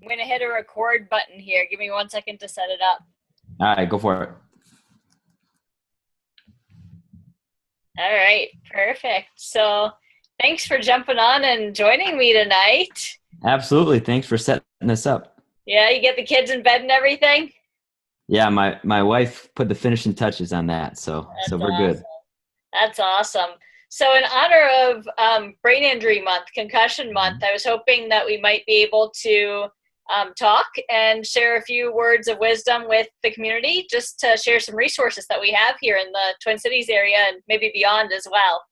I'm going to hit a record button here. Give me 1 second to set it up. All right, go for it. All right, perfect. So thanks for jumping on and joining me tonight. Absolutely. Thanks for setting this up. Yeah, you get the kids in bed and everything? Yeah, my wife put the finishing touches on that, so That's we're awesome. good. That's awesome. So in honor of Brain Injury Month, Concussion Month, I was hoping that we might be able to talk and share a few words of wisdom with the community, just to share some resources that we have here in the Twin Cities area and maybe beyond as well.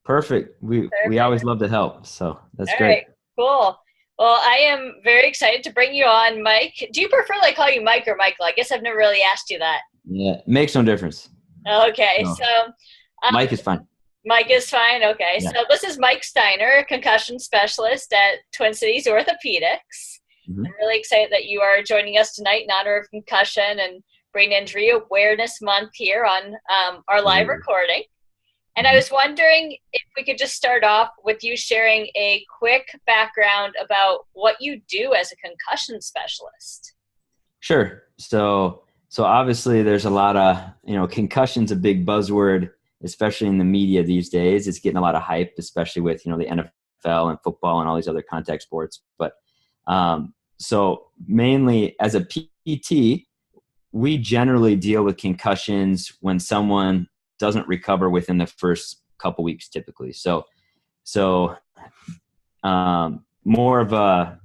Perfect. We Perfect. always love to help, so that's All great. right, cool. Well, I am very excited to bring you on, Mike. Do you prefer I call you Mike or Michael? I guess I've never really asked you that. Yeah, makes no difference. Okay, No, so Mike is fine. Mike is fine. Okay, Yeah. so this is Mike Steiner, concussion specialist at Twin Cities Orthopedics. hmm I'm really excited that you are joining us tonight in honor of Concussion and Brain Injury Awareness Month here on our live Absolutely. recording. And I Mhm. was wondering if we could just start off with you sharing a quick background about what you do as a concussion specialist. Sure. So obviously there's a lot of, concussion's a big buzzword, especially in the media these days. It's getting a lot of hype, especially with, the NFL and football and all these other contact sports. But so mainly as a PT, we generally deal with concussions when someone doesn't recover within the first couple weeks typically. So more of a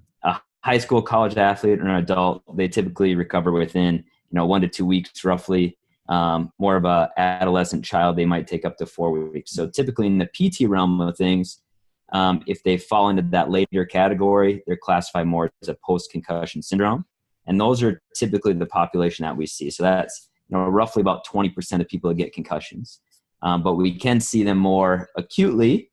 high school, college athlete or an adult, they typically recover within 1 to 2 weeks roughly. More of a adolescent child, they might take up to 4 weeks. So typically in the PT realm of things, if they fall into that later category, they're classified more as a post-concussion syndrome. And those are typically the population that we see. So that's roughly about 20% of people that get concussions. But we can see them more acutely.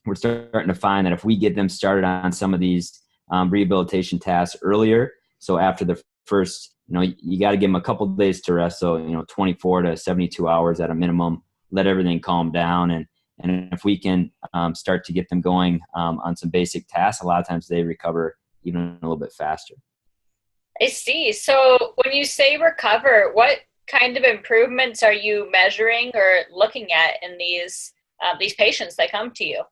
We're starting to find that if we get them started on some of these rehabilitation tasks earlier, so after the first, you got to give them a couple of days to rest. So, 24 to 72 hours at a minimum, let everything calm down. And if we can start to get them going on some basic tasks, a lot of times they recover even a little bit faster. I see. So when you say recover, what kind of improvements are you measuring or looking at in these patients that come to you?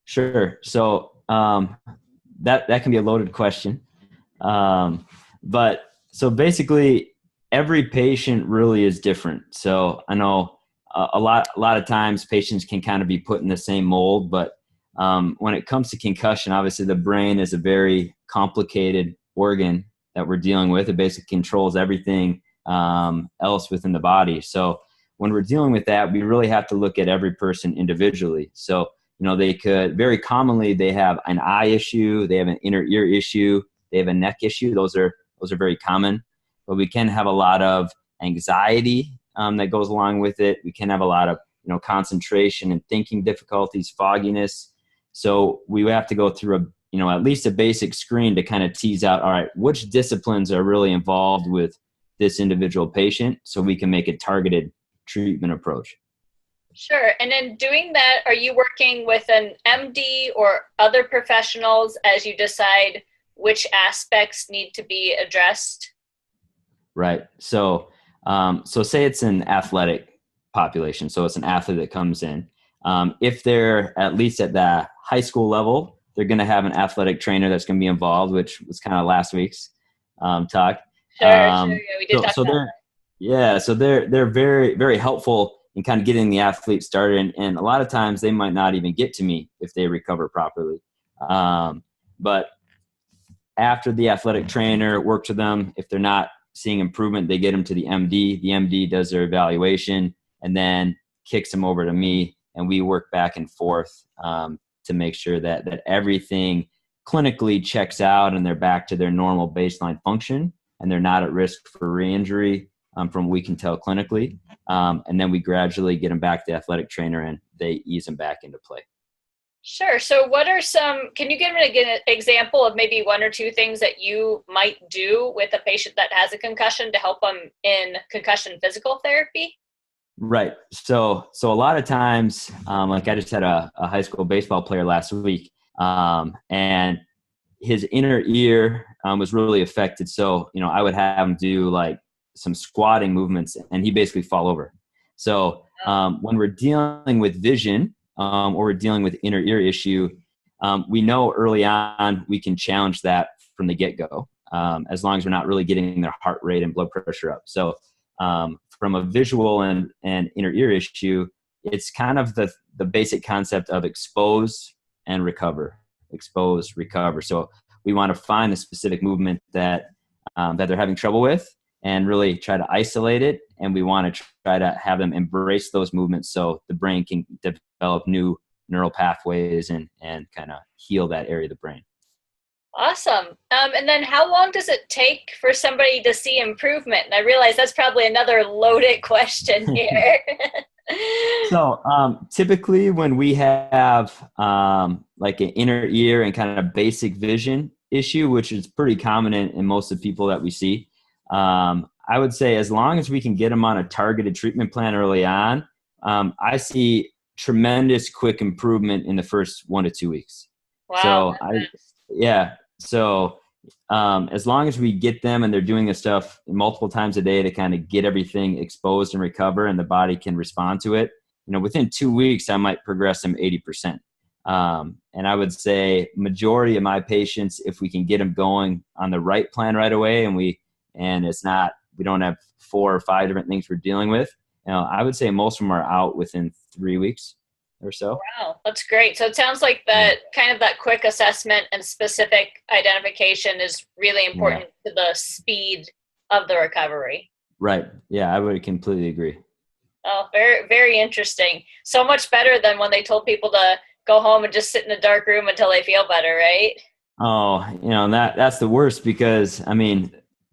Sure. So that can be a loaded question. But so basically every patient really is different. So I know a lot of times patients can kind of be put in the same mold, but when it comes to concussion, obviously the brain is a very complicated organ that we're dealing with. It basically controls everything else within the body. So when we're dealing with that, we really have to look at every person individually. So they could very commonly, they have an eye issue, they have an inner ear issue, they have a neck issue. Those are very common. But we can have a lot of anxiety that goes along with it. We can have a lot of concentration and thinking difficulties, fogginess. So we have to go through at least a basic screen to kind of tease out, all right, which disciplines are really involved with this individual patient, so we can make a targeted treatment approach. Sure. And in doing that, are you working with an MD or other professionals as you decide which aspects need to be addressed? Right. So say it's an athletic population. So it's an athlete that comes in. If they're at least at the high school level, they're going to have an athletic trainer that's going to be involved, which was kind of last week's talk. Sure. Yeah, we did talk So about they're very, very helpful in kind of getting the athlete started. And a lot of times they might not even get to me if they recover properly. But after the athletic trainer works with them, if they're not seeing improvement, they get them to the MD. The MD does their evaluation and then kicks them over to me, and we work back and forth to make sure that everything clinically checks out and they're back to their normal baseline function and they're not at risk for re-injury from what we can tell clinically. And then we gradually get them back to the athletic trainer and they ease them back into play. Sure. So can you give an example of maybe one or two things that you might do with a patient that has a concussion to help them in concussion physical therapy? Right. So a lot of times, like I just had a high school baseball player last week, and his inner ear was really affected. So, I would have him do like some squatting movements and he basically fall over. So when we're dealing with vision or we're dealing with inner ear issue, we know early on we can challenge that from the get-go, as long as we're not really getting their heart rate and blood pressure up. So from a visual and inner ear issue, it's kind of the basic concept of expose and recover, expose, recover. So we want to find the specific movement that they're having trouble with and really try to isolate it. And we want to try to have them embrace those movements so the brain can develop new neural pathways and kind of heal that area of the brain. Awesome. And then how long does it take for somebody to see improvement? And I realize that's probably another loaded question here. So typically when we have like an inner ear and kind of basic vision issue, which is pretty common in most of the people that we see, I would say as long as we can get them on a targeted treatment plan early on, I see tremendous quick improvement in the first 1 to 2 weeks. Wow. So as long as we get them and they're doing this stuff multiple times a day to kind of get everything exposed and recover and the body can respond to it, within 2 weeks, I might progress them 80%. And I would say majority of my patients, if we can get them going on the right plan right away we don't have 4 or 5 different things we're dealing with, I would say most of them are out within 3 weeks or so. Wow, that's great. So it sounds like that kind of that quick assessment and specific identification is really important to the speed of the recovery. Right. Yeah, I would completely agree. Oh, very, very interesting. So much better than when they told people to go home and just sit in a dark room until they feel better, right? Oh, that's the worst because,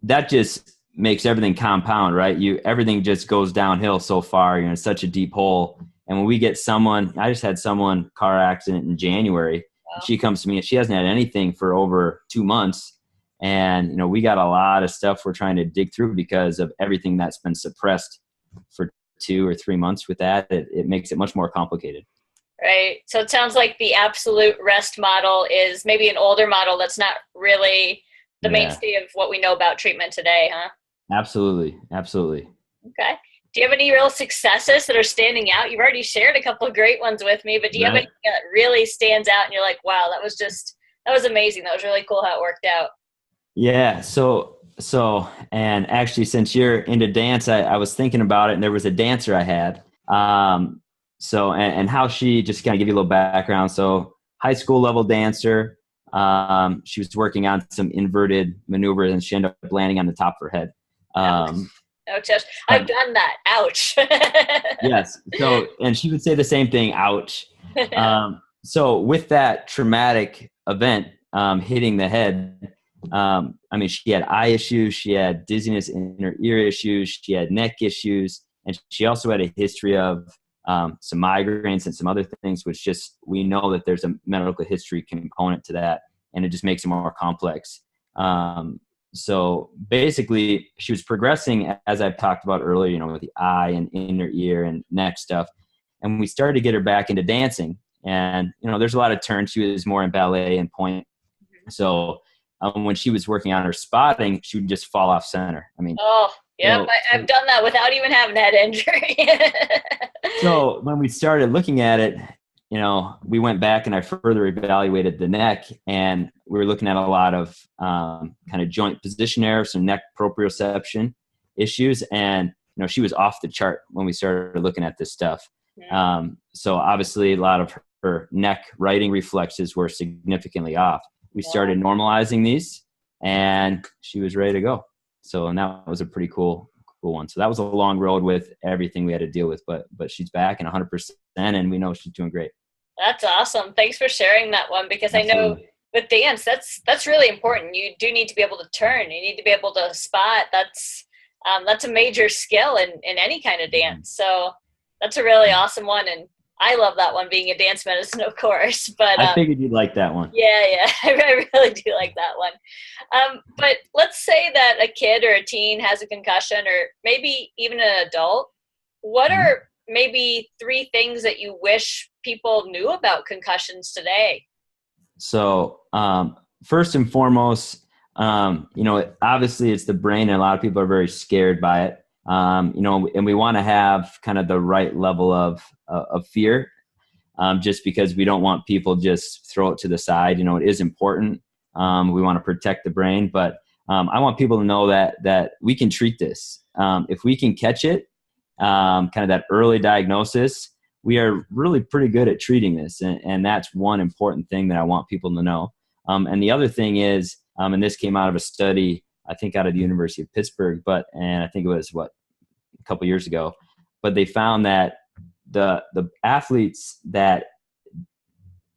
that just makes everything compound, right? Everything just goes downhill so far. You're in such a deep hole. And when we get I just had someone car accident in January. Wow. She comes to me and she hasn't had anything for over 2 months. And, we got a lot of stuff we're trying to dig through because of everything that's been suppressed for 2 or 3 months with that. It makes it much more complicated. Right. So it sounds like the absolute rest model is maybe an older model that's not really the mainstay of what we know about treatment today, huh? Absolutely. Absolutely. Okay. Do you have any real successes that are standing out? You've already shared a couple of great ones with me, but do you have anything that really stands out and you're like, wow, that was amazing. That was really cool how it worked out. Yeah. So, and actually since you're into dance, I was thinking about it and there was a dancer I had. So, and how she, just kind of give you a little background. So high school level dancer, she was working on some inverted maneuvers and she ended up landing on the top of her head. Ouch. I've done that. Ouch. Yes. So, and she would say the same thing. Ouch. So with that traumatic event, hitting the head, she had eye issues, she had dizziness in her ear issues, she had neck issues, and she also had a history of some migraines and some other things, which just, we know that there's a medical history component to that, and it just makes it more complex. So basically she was progressing, as I've talked about earlier, with the eye and inner ear and neck stuff. And we started to get her back into dancing and, there's a lot of turns. She was more in ballet and point. So when she was working on her spotting, she would just fall off center. Oh, yeah, I've done that without even having head injury. So when we started looking at it, we went back and I further evaluated the neck, and we were looking at a lot of kind of joint position error, some neck proprioception issues. And, she was off the chart when we started looking at this stuff. So obviously a lot of her neck writing reflexes were significantly off. We started normalizing these and she was ready to go. So, and that was a pretty cool one. So that was a long road with everything we had to deal with, but she's back and 100%, and we know she's doing great. That's awesome. Thanks for sharing that one, because Absolutely. I know with dance, that's really important. You do need to be able to turn. You need to be able to spot. That's a major skill in any kind of dance. So that's a really awesome one. And I love that one, being a dance medicine, of course. But I figured you'd like that one. Yeah, I really do like that one. But let's say that a kid or a teen has a concussion, or maybe even an adult. What are maybe 3 things that you wish people knew about concussions today? So first and foremost, obviously it's the brain, and a lot of people are very scared by it. And we want to have kind of the right level of fear, just because we don't want people just throw it to the side. It is important. We want to protect the brain, but I want people to know that we can treat this. If we can catch it, kind of that early diagnosis, we are really pretty good at treating this. And that's one important thing that I want people to know. And the other thing is, and this came out of a study, I think out of the University of Pittsburgh, and I think it was a couple years ago, but they found that the athletes that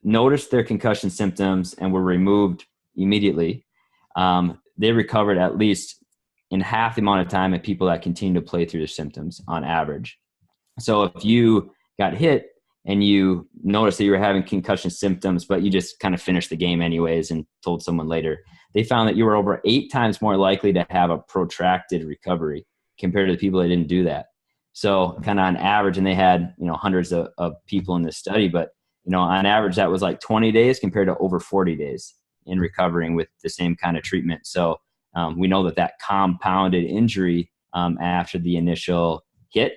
noticed their concussion symptoms and were removed immediately, they recovered at least in half the amount of time of people that continue to play through their symptoms on average. So if you got hit and you noticed that you were having concussion symptoms, but you just kind of finished the game anyways and told someone later, they found that you were over 8 times more likely to have a protracted recovery compared to the people that didn't do that. So kind of on average, and they had, hundreds of people in this study, but, on average, that was like 20 days compared to over 40 days in recovering with the same kind of treatment. So we know that compounded injury after the initial hit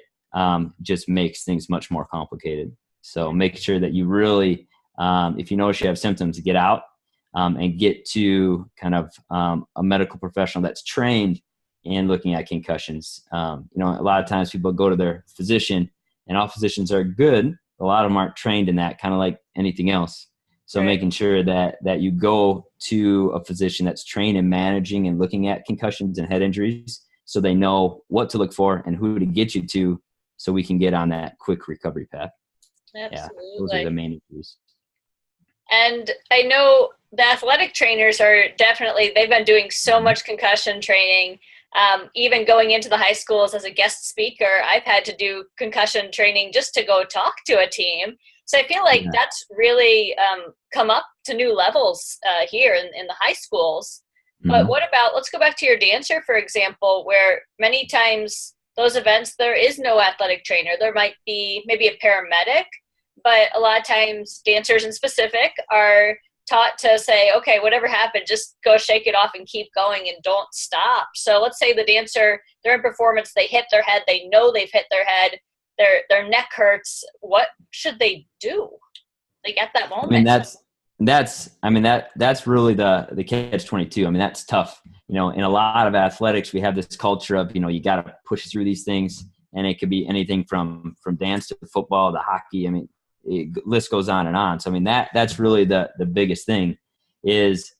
just makes things much more complicated. So make sure that you really, if you notice you have symptoms, get out and get to kind of a medical professional that's trained in looking at concussions. A lot of times people go to their physician, and all physicians are good. A lot of them aren't trained in that, kind of like anything else. So Right. making sure that you go to a physician that's trained in managing and looking at concussions and head injuries, so they know what to look for and who to get you to, so we can get on that quick recovery path. Absolutely. Yeah, those are the main issues. And I know the athletic trainers they've been doing so much concussion training. Even going into the high schools as a guest speaker, I've had to do concussion training just to go talk to a team. So I feel like that's really come up to new levels here in the high schools. But what about, let's go back to your dancer, for example, where many times those events, there is no athletic trainer. There might be maybe a paramedic, but a lot of times dancers in specific are taught to say, okay, whatever happened, just go shake it off and keep going and don't stop. So let's say the dancer, they're in performance, they hit their head, they know they've hit their head, their neck hurts. What should they do? Like at that moment? I mean, that's really the catch-22. I mean, that's tough. In a lot of athletics, we have this culture of, you got to push through these things, and it could be anything from dance to football to hockey. I mean, list goes on and on. So, I mean, that's really the biggest thing is,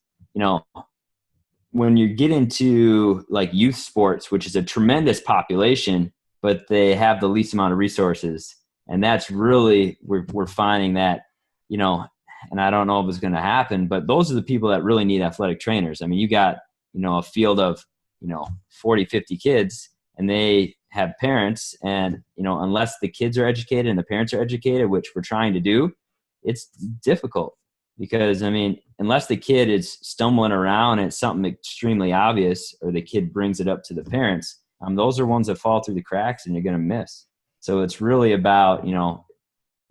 when you get into like youth sports, which is a tremendous population, but they have the least amount of resources. And that's really, we're finding that, and I don't know if it's going to happen, but those are the people that really need athletic trainers. I mean, you got, a field of, 40, 50 kids, and they have parents, and, unless the kids are educated and the parents are educated, which we're trying to do, it's difficult because, I mean, unless the kid is stumbling around and it's something extremely obvious, or the kid brings it up to the parents, those are ones that fall through the cracks and you're going to miss. So it's really about,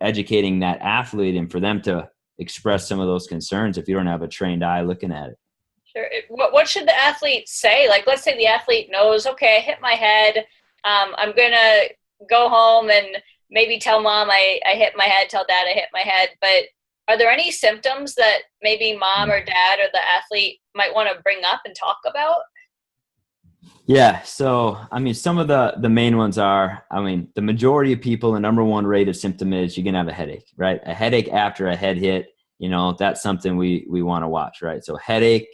educating that athlete and for them to express some of those concerns if you don't have a trained eye looking at it. Sure. What should the athlete say? Like, let's say the athlete knows, okay, I hit my head. I'm going to go home and maybe tell mom I hit my head, tell dad I hit my head. But are there any symptoms that maybe mom or dad or the athlete might want to bring up and talk about? Yeah. So, I mean, some of the main ones are, I mean, the majority of people, the number one rated symptom is you're going to have a headache, right? A headache after a head hit, that's something we want to watch, right? So headache,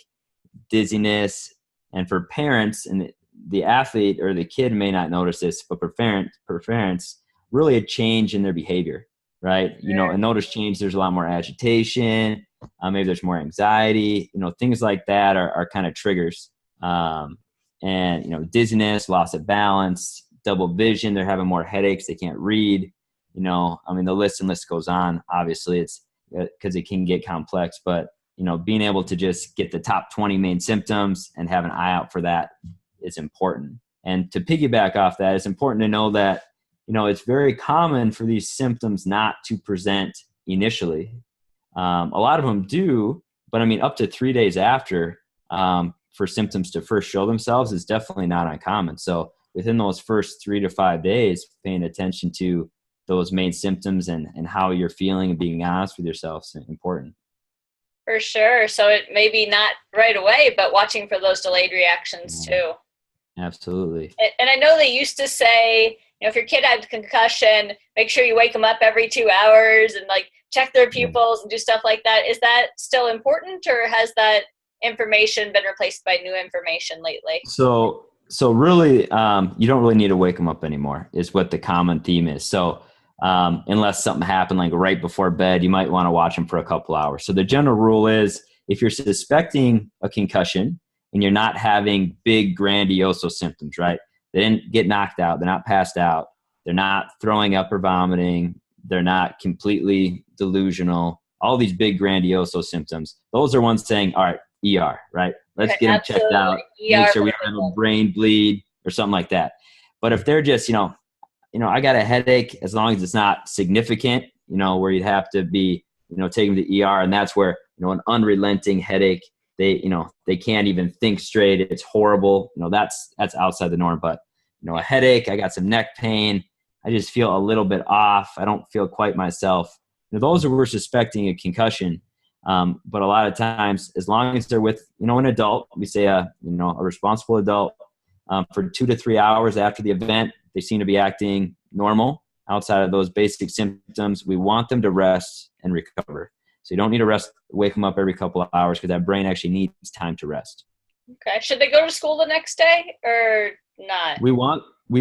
dizziness, and for parents, and the athlete or the kid may not notice this, but for parents, really a change in their behavior, right? A notice change, there's a lot more agitation, maybe there's more anxiety, things like that are kind of triggers. And, dizziness, loss of balance, double vision, they're having more headaches, they can't read, I mean, the list goes on. Obviously, it's because it can get complex, but, being able to just get the top 20 main symptoms and have an eye out for that is important. And to piggyback off that, it's important to know that, it's very common for these symptoms not to present initially. A lot of them do, But I mean, up to 3 days after, for symptoms to first show themselves is definitely not uncommon. So within those first 3 to 5 days, paying attention to those main symptoms and how you're feeling and being honest with yourself is important. For sure. So it may be not right away, but watching for those delayed reactions too. Absolutely. And I know they used to say, if your kid had concussion, make sure you wake them up every 2 hours and like check their pupils and do stuff like that. Is that still important, or has that information been replaced by new information lately? So really, you don't really need to wake them up anymore is what the common theme is. So unless something happened like right before bed, you might want to watch them for a couple hours. So the general rule is if you're suspecting a concussion and you're not having big grandiose symptoms, right? They didn't get knocked out. They're not passed out. They're not throwing up or vomiting. They're not completely delusional. All these big grandiose symptoms. Those are ones saying, all right, ER, right? Let's get them checked out. Make sure we don't have a brain bleed or something like that. But if they're just, I got a headache, as long as it's not significant, where you'd have to be, taking them to ER, and that's where, an unrelenting headache, they can't even think straight. It's horrible. That's outside the norm. But, a headache, I got some neck pain. I just feel a little bit off. I don't feel quite myself. Those are, we're suspecting a concussion. But a lot of times, as long as they're with, an adult, we say a responsible adult, for 2 to 3 hours after the event, they seem to be acting normal outside of those basic symptoms. We want them to rest and recover. So you don't need to wake them up every couple of hours, because that brain actually needs time to rest. Okay. Should they go to school the next day or not? We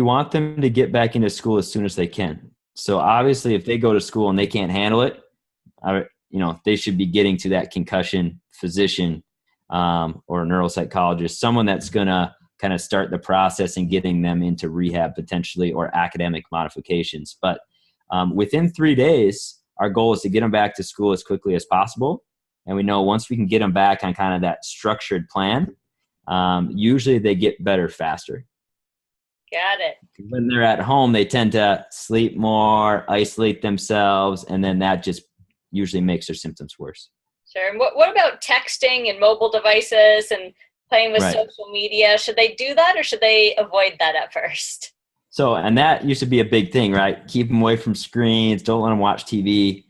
want them to get back into school as soon as they can. So obviously, if they go to school and they can't handle it, they should be getting to that concussion physician or a neuropsychologist, someone that's going to kind of start the process and getting them into rehab potentially, or academic modifications. But within 3 days, our goal is to get them back to school as quickly as possible. And we know once we can get them back on kind of that structured plan, usually they get better faster. Got it. When they're at home, they tend to sleep more, isolate themselves, and then that just usually makes their symptoms worse. Sure. And what about texting and mobile devices and playing with social media? Should they do that, or should they avoid that at first? So, and that used to be a big thing, right? Keep them away from screens. Don't let them watch TV.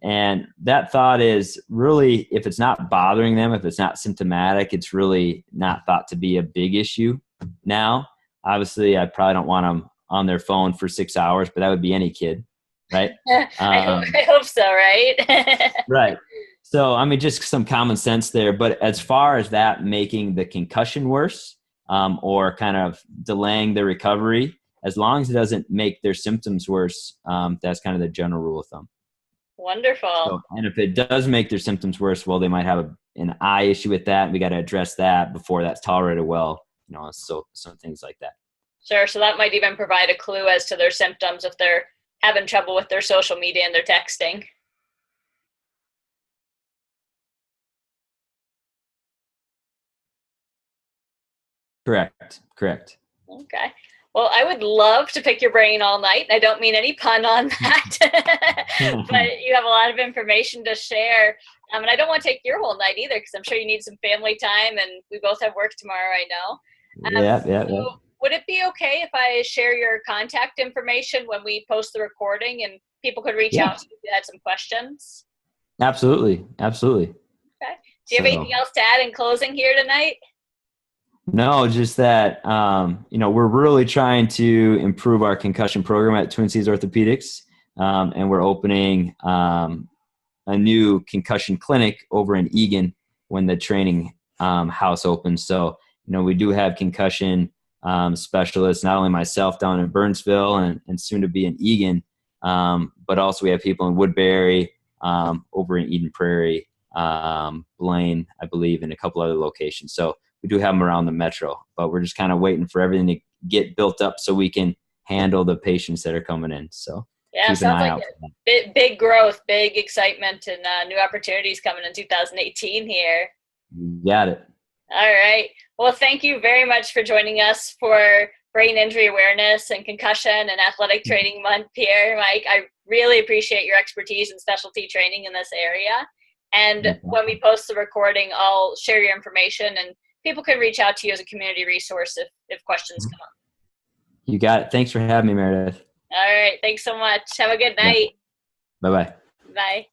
And that thought is really, if it's not bothering them, if it's not symptomatic, it's really not thought to be a big issue now. Obviously, I probably don't want them on their phone for 6 hours, but that would be any kid, right? I hope so, right? Right. So, I mean, just some common sense there. But as far as that making the concussion worse, or kind of delaying the recovery, as long as it doesn't make their symptoms worse, that's kind of the general rule of thumb. Wonderful. So, and if it does make their symptoms worse, well, they might have an eye issue with that. We got to address that before that's tolerated well. So some things like that. Sure. So that might even provide a clue as to their symptoms if they're having trouble with their social media and their texting. Correct. Okay. Well, I would love to pick your brain all night. I don't mean any pun on that, but you have a lot of information to share. And I don't want to take your whole night either, because I'm sure you need some family time, and we both have work tomorrow, I know. Yeah. Would it be okay if I share your contact information when we post the recording, and people could reach out to you if you had some questions? Absolutely. Okay. Do you have anything else to add in closing here tonight? No, just that, we're really trying to improve our concussion program at Twin Cities Orthopedics. And we're opening a new concussion clinic over in Eagan when the training house opens. So, we do have concussion specialists, not only myself down in Burnsville and soon to be in Eagan, but also we have people in Woodbury, over in Eden Prairie, Blaine, I believe, and a couple other locations. So we do have them around the metro, but we're just kind of waiting for everything to get built up so we can handle the patients that are coming in. So yeah, sounds like big growth, big excitement, and new opportunities coming in 2018 here. You got it. All right. Well, thank you very much for joining us for Brain Injury Awareness and Concussion and Athletic Training Month here, Mike. I really appreciate your expertise and specialty training in this area. And when we post the recording, I'll share your information, and people can reach out to you as a community resource if questions come up. You got it. Thanks for having me, Meredith. All right. Thanks so much. Have a good night. Yeah. Bye-bye. Bye.